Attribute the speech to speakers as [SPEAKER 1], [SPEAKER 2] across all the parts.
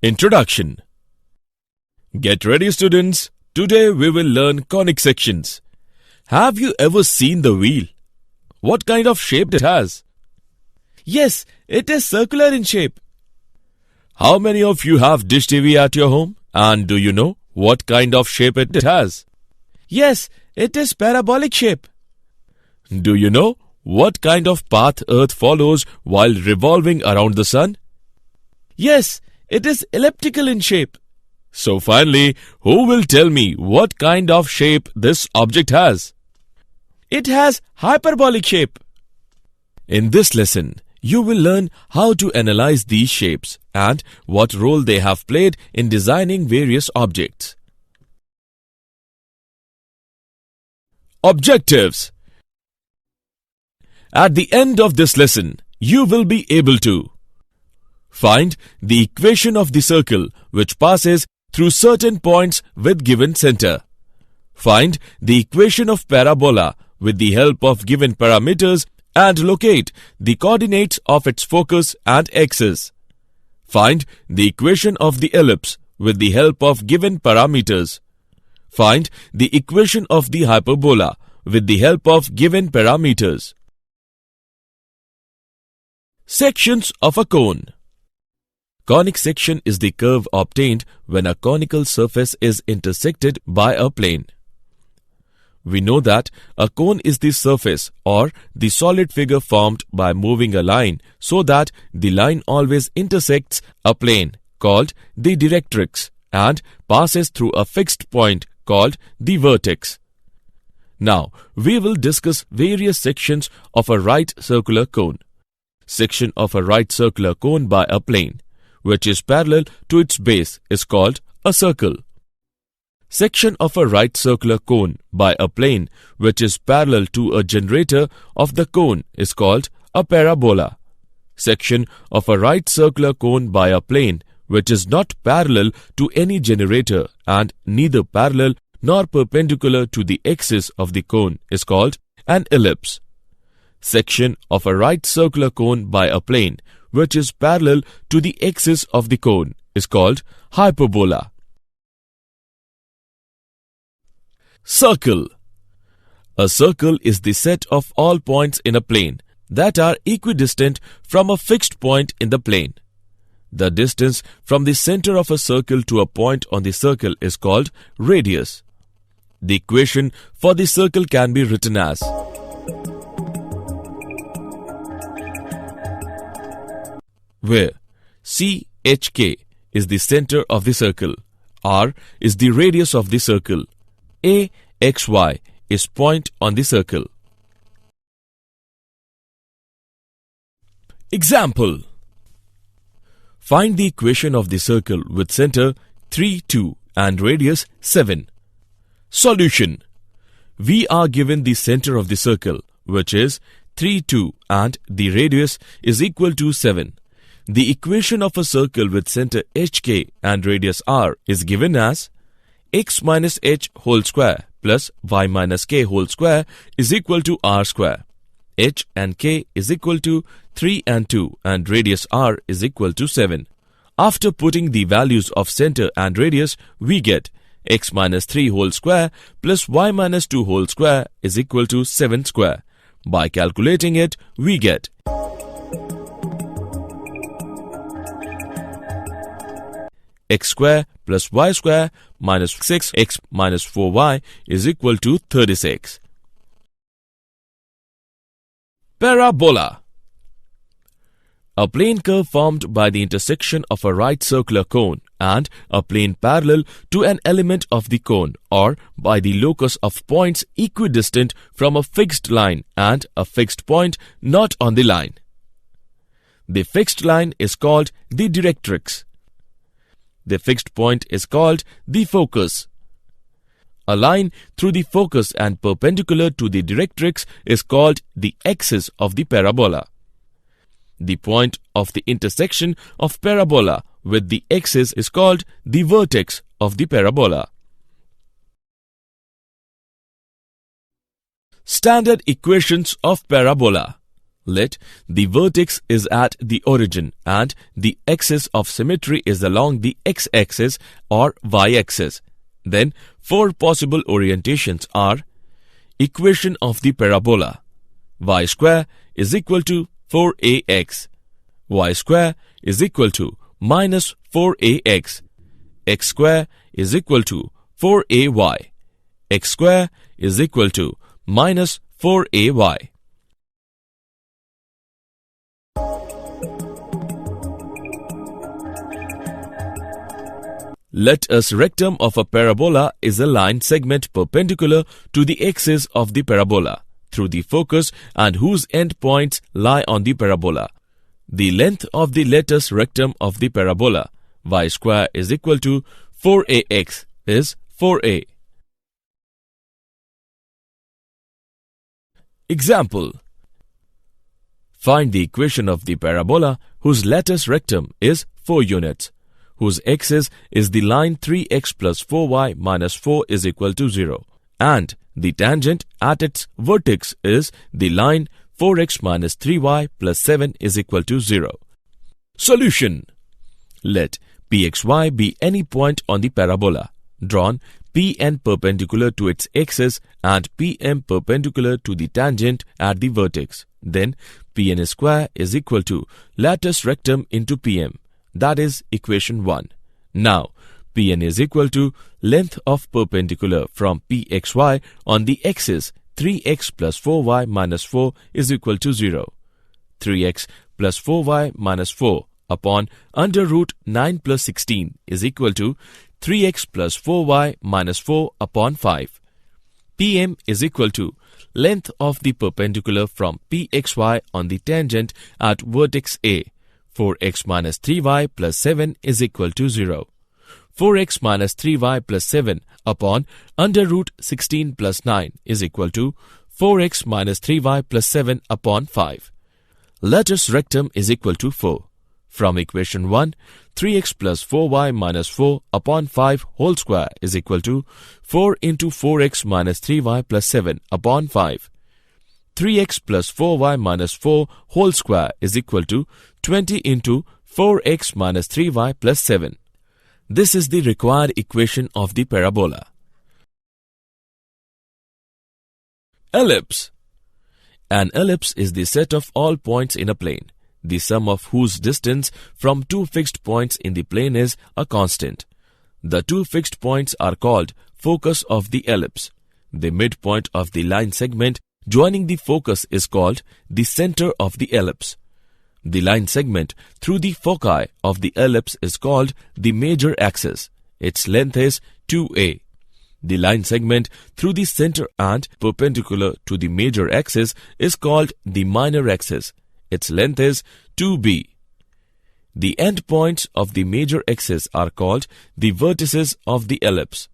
[SPEAKER 1] Introduction. Get ready, students. Today we will learn conic sections. Have you ever seen the wheel? What kind of shape it has? Yes, it is circular in shape. How many of you have dish TV at your home? And do you know what kind of shape it has? Yes, it is parabolic shape. Do you know what kind of path Earth follows while revolving around the sun? Yes, it is elliptical in shape. So finally, who will tell me what kind of shape this object has? It has hyperbolic shape. In this lesson, you will learn how to analyze these shapes and what role they have played in designing various objects. Objectives. At the end of this lesson, you will be able to find the equation of the circle which passes through certain points with given center. Find the equation of parabola with the help of given parameters and locate the coordinates of its focus and axis. Find the equation of the ellipse with the help of given parameters. Find the equation of the hyperbola with the help of given parameters. Sections of a cone. Conic section is the curve obtained when a conical surface is intersected by a plane. We know that a cone is the surface or the solid figure formed by moving a line so that the line always intersects a plane called the directrix and passes through a fixed point called the vertex. Now, we will discuss various sections of a right circular cone. Section of a right circular cone by a plane, which is parallel to its base, is called a circle. Section of a right circular cone by a plane which is parallel to a generator of the cone is called a parabola. Section of a right circular cone by a plane which is not parallel to any generator and neither parallel nor perpendicular to the axis of the cone is called an ellipse. Section of a right circular cone by a plane which is parallel to the axis of the cone is called hyperbola. Circle. A circle is the set of all points in a plane that are equidistant from a fixed point in the plane. The distance from the center of a circle to a point on the circle is called radius. The equation for the circle can be written as where CHK is the center of the circle, R is the radius of the circle, AXY is point on the circle. Example. Find the equation of the circle with center 3, 2 and radius 7. Solution. We are given the center of the circle, which is 3, 2 and the radius is equal to 7. The equation of a circle with center HK and radius R is given as x minus h whole square plus y minus k whole square is equal to r square. H and k is equal to 3 and 2 and radius r is equal to 7. After putting the values of center and radius, we get x minus 3 whole square plus y minus 2 whole square is equal to 7 square. By calculating it, we get x square plus y square minus 6x minus 4y is equal to 36. Parabola. A plane curve formed by the intersection of a right circular cone and a plane parallel to an element of the cone or by the locus of points equidistant from a fixed line and a fixed point not on the line. The fixed line is called the directrix. The fixed point is called the focus. A line through the focus and perpendicular to the directrix is called the axis of the parabola. The point of the intersection of parabola with the axis is called the vertex of the parabola. Standard equations of parabola. Let the vertex is at the origin and the axis of symmetry is along the x-axis or y-axis. Then 4 possible orientations are: equation of the parabola, y square is equal to 4ax, y square is equal to minus 4ax, x square is equal to 4ay, x square is equal to minus 4ay. Let us rectum of a parabola is a line segment perpendicular to the axis of the parabola through the focus and whose end points lie on the parabola. The length of the latus rectum of the parabola, y square is equal to 4ax, is 4a. Example: find the equation of the parabola whose latus rectum is 4 units, whose axis is the line 3x plus 4y minus 4 is equal to 0, and the tangent at its vertex is the line 4x minus 3y plus 7 is equal to 0. Solution: let pxy be any point on the parabola, drawn Pn perpendicular to its axis and Pm perpendicular to the tangent at the vertex. Then Pn square is equal to latus rectum into Pm. That is equation 1. Now, Pn is equal to length of perpendicular from Pxy on the axis 3x plus 4y minus 4 is equal to 0. 3x plus 4y minus 4 upon under root 9 plus 16 is equal to 3x plus 4y minus 4 upon 5. Pm is equal to length of the perpendicular from Pxy on the tangent at vertex A. 4x minus 3y plus 7 is equal to 0. 4x minus 3y plus 7 upon under root 16 plus 9 is equal to 4x minus 3y plus 7 upon 5. Latus rectum is equal to 4. From equation 1, 3x plus 4y minus 4 upon 5 whole square is equal to 4 into 4x minus 3y plus 7 upon 5. 3x plus 4y minus 4 whole square is equal to 20 into 4x minus 3y plus 7. This is the required equation of the parabola. Ellipse. An ellipse is the set of all points in a plane, the sum of whose distance from two fixed points in the plane is a constant. The two fixed points are called focus of the ellipse. The midpoint of the line segment joining the focus is called the center of the ellipse. The line segment through the foci of the ellipse is called the major axis. Its length is 2a. The line segment through the center and perpendicular to the major axis is called the minor axis. Its length is 2b. The endpoints of the major axis are called the vertices of the ellipse.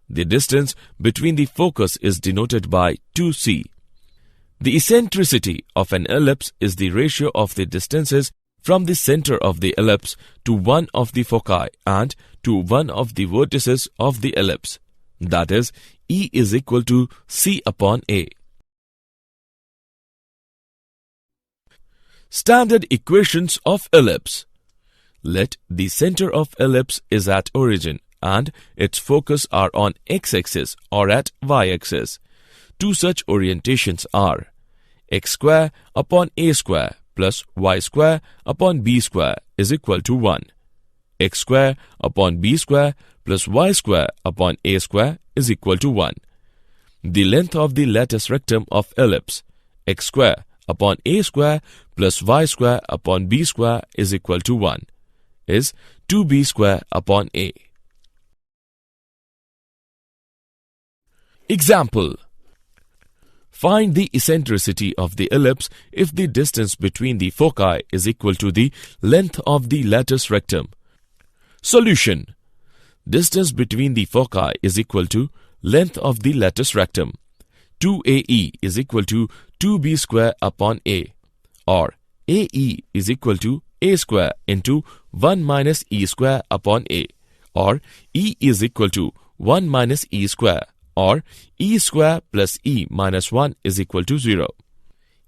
[SPEAKER 1] The distance between the focus is denoted by 2c. The eccentricity of an ellipse is the ratio of the distances from the center of the ellipse to one of the foci and to one of the vertices of the ellipse. That is, E is equal to C upon A. Standard equations of ellipse. Let the center of ellipse is at origin and its focus are on x-axis or at y-axis. Two such orientations are x square upon a square plus y square upon b square is equal to 1. X square upon b square plus y square upon a square is equal to 1. The length of the latus rectum of ellipse, x square upon a square plus y square upon b square is equal to 1, is 2b square upon a. Example: find the eccentricity of the ellipse if the distance between the foci is equal to the length of the latus rectum. Solution: distance between the foci is equal to length of the latus rectum. 2AE is equal to 2B square upon A, or AE is equal to A square into 1 minus E square upon A, or E is equal to 1 minus E square, or E square plus E minus 1 is equal to 0.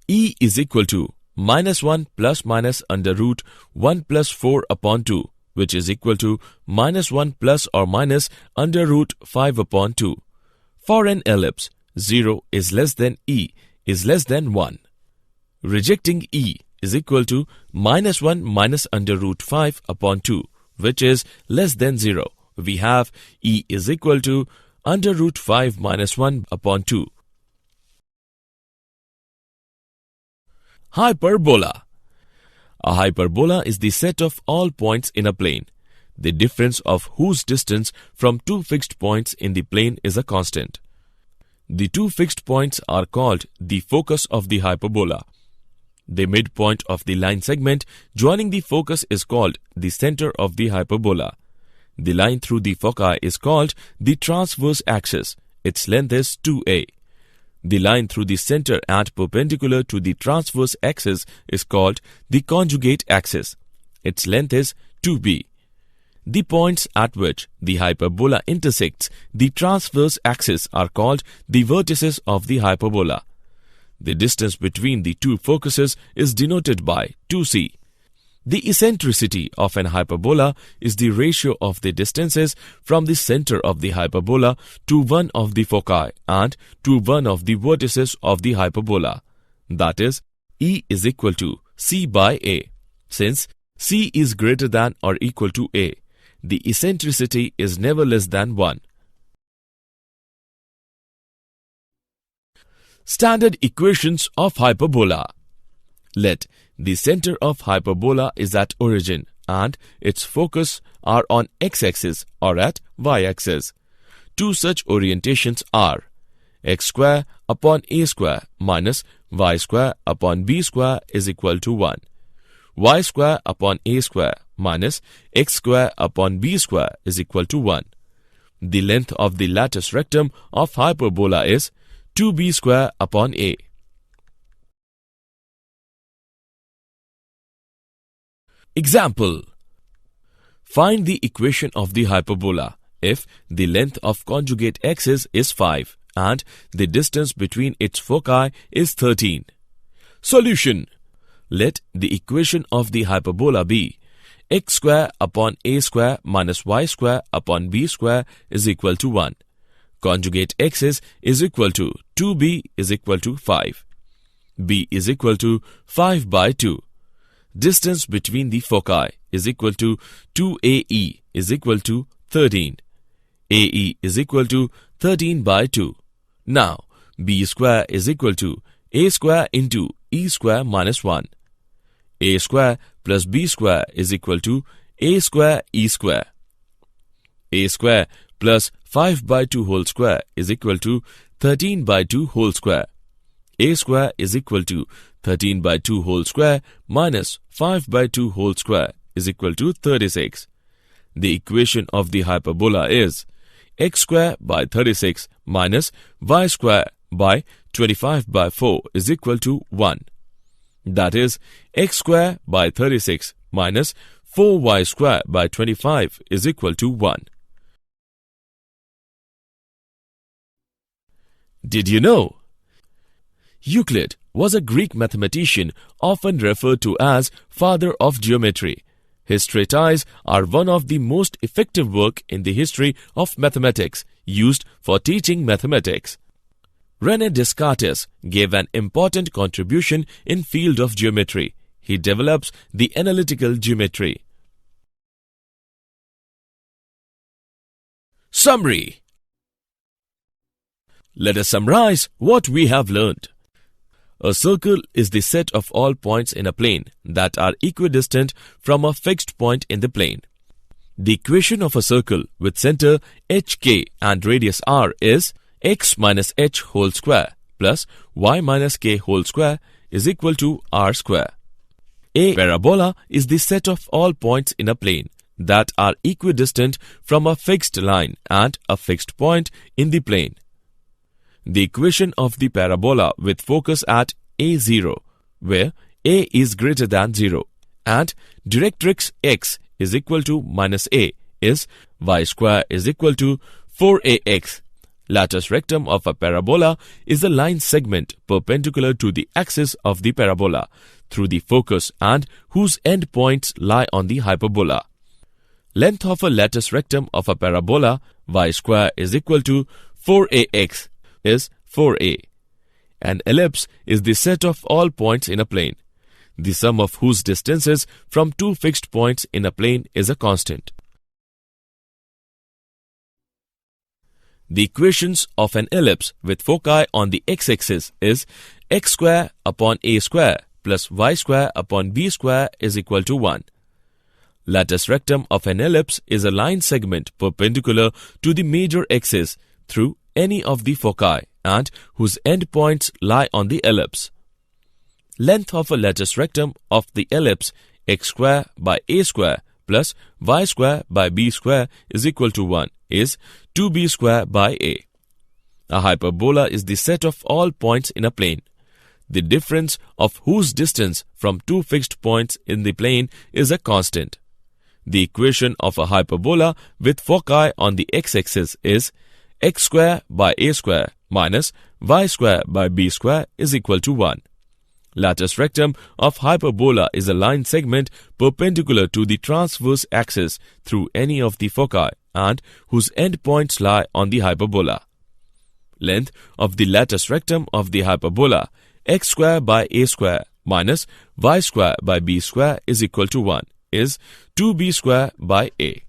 [SPEAKER 1] E is equal to minus 1 plus minus under root 1 plus 4 upon 2, which is equal to minus 1 plus or minus under root 5 upon 2. For an ellipse, 0 is less than e is less than 1. Rejecting e is equal to minus 1 minus under root 5 upon 2, which is less than 0. We have e is equal to under root 5 minus 1 upon 2. Hyperbola. A hyperbola is the set of all points in a plane, the difference of whose distance from two fixed points in the plane is a constant. The two fixed points are called the focus of the hyperbola. The midpoint of the line segment joining the focus is called the center of the hyperbola. The line through the foci is called the transverse axis. Its length is 2a. The line through the center and perpendicular to the transverse axis is called the conjugate axis. Its length is 2b. The points at which the hyperbola intersects the transverse axis are called the vertices of the hyperbola. The distance between the two focuses is denoted by 2c. The eccentricity of an hyperbola is the ratio of the distances from the center of the hyperbola to one of the foci and to one of the vertices of the hyperbola. That is, E is equal to c by a. Since c is greater than or equal to a, the eccentricity is never less than 1. Standard equations of hyperbola. Let the center of hyperbola is at origin and its focus are on x-axis or at y-axis. Two such orientations are x square upon a square minus y square upon b square is equal to 1. Y square upon a square minus x square upon b square is equal to 1. The length of the latus rectum of hyperbola is 2b square upon a. Example. Find the equation of the hyperbola if the length of conjugate axis is 5 and the distance between its foci is 13. Solution. Let the equation of the hyperbola be x square upon a square minus y square upon b square is equal to 1. Conjugate axis is equal to 2b is equal to 5. b is equal to 5 by 2. Distance between the foci is equal to 2ae is equal to 13. ae is equal to 13 by 2. Now, b square is equal to a square into e square minus 1. A square plus b square is equal to a square e square. A square plus 5 by 2 whole square is equal to 13 by 2 whole square. A square is equal to 13 by 2 whole square minus 5 by 2 whole square is equal to 36. The equation of the hyperbola is x square by 36 minus y square by 25 by 4 is equal to 1. That is, x square by 36 minus 4y square by 25 is equal to 1. Did you know? Euclid was a Greek mathematician often referred to as father of geometry. His treatises are one of the most effective work in the history of mathematics used for teaching mathematics. René Descartes gave an important contribution in field of geometry. He develops the analytical geometry. Summary. Let us summarize what we have learned. A circle is the set of all points in a plane that are equidistant from a fixed point in the plane. The equation of a circle with center hk and radius r is x minus h whole square plus y minus k whole square is equal to r square. A parabola is the set of all points in a plane that are equidistant from a fixed line and a fixed point in the plane. The equation of the parabola with focus at a0, where a is greater than 0, and directrix x is equal to minus a is y square is equal to 4ax. Latus rectum of a parabola is a line segment perpendicular to the axis of the parabola through the focus and whose endpoints lie on the hyperbola. Length of a latus rectum of a parabola y square is equal to 4ax is 4a. An ellipse is the set of all points in a plane, the sum of whose distances from two fixed points in a plane is a constant. The equations of an ellipse with foci on the x-axis is x square upon a square plus y square upon b square is equal to 1. Latus rectum of an ellipse is a line segment perpendicular to the major axis through any of the foci and whose endpoints lie on the ellipse. Length of a latus rectum of the ellipse x square by a square plus y square by b square is equal to 1 is 2b square by a. A hyperbola is the set of all points in a plane, the difference of whose distance from two fixed points in the plane is a constant. The equation of a hyperbola with foci on the x-axis is x square by a square minus y square by b square is equal to 1. Latus rectum of hyperbola is a line segment perpendicular to the transverse axis through any of the foci and whose endpoints lie on the hyperbola. Length of the latus rectum of the hyperbola x square by a square minus y square by b square is equal to 1 is 2b square by a.